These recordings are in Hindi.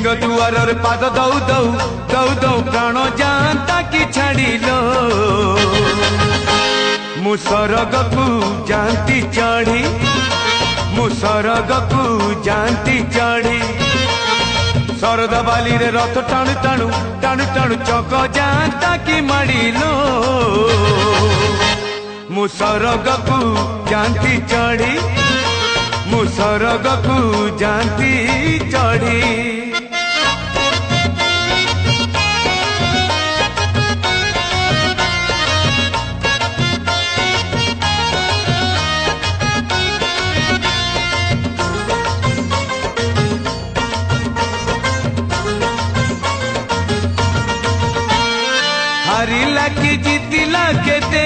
सिंह दुआर पाद दौ दौ दौ दौ प्राण जाता कि छाड़िलो मु सरग को जानती चढ़ी मु सरग को जानती चढ़ी शरद बाली रे रथ टाणु टाणु टाणु टाणु चक जाता कि माड़िलो मु सरग को जानती चढ़ी मु सरग को जानती चढ़ी हारिला कि जीतिला केते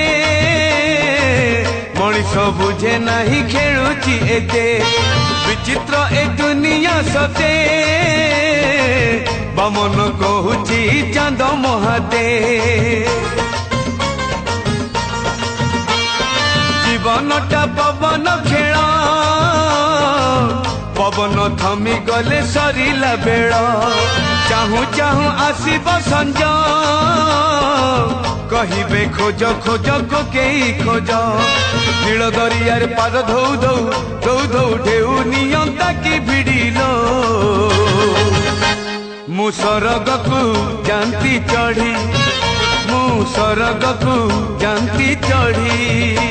मनीष बुझे नहीं खेलुची एते विचित्र ए दुनिया सते बमन कहूची चांद महाते जीवनटा पवन खेल पवन थमी गले सरिला बेल चाहू चाहू आसीब संज कहिबे खोज खोज को केई खोज नील दरियार पाद धौ धौ धौ धौ ढेउ नियंता कि भिड़िलो मु सरग को जानती चढ़ी मु सरग को जानती चढ़ी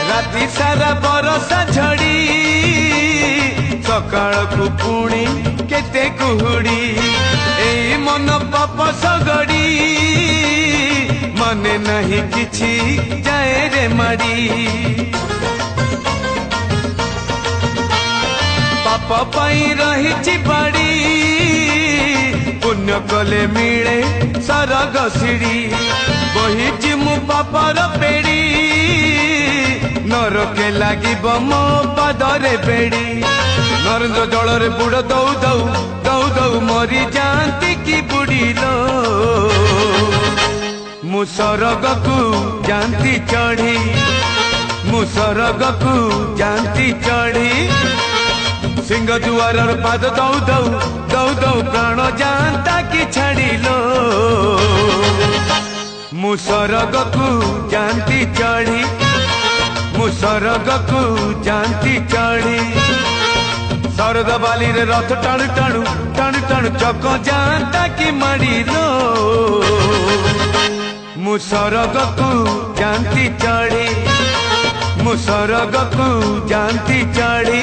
राति सारा बरसा झड़ी सकाळ को पुणी केते कुहुड़ी एई मन पाप सगड़ी मने नहीं किछि जाए रे माड़ी पाप पाई रही बाड़ी पुण्य कले मिले सरग सिड़ी बही मु पापर पेड़ी नरके लगी मो पादरे बेड़ी नरेन्द्र जल रे बुड़ दौ दौ दौ दौ मरी जानती कि बुड़िलो मु सरग को जानती चढ़ी मु सरग को जानती चढ़ी सिंह दुआर पाद दौ दौ दौ दौ प्राण जानता कि छाड़िलो मु सरग को जानती चढ़ी मु सरग को जानती चढ़ी शरद बाली रे रथ टाणु टाणु टाणु टाणु चक जानता कि माड़िलो मु सरग को जानती चढ़ी मु सरग को जानती चढ़ी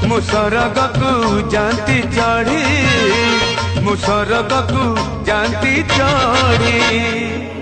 मु सरग को जानती चढ़ी मु सरग को जानती चढ़ी।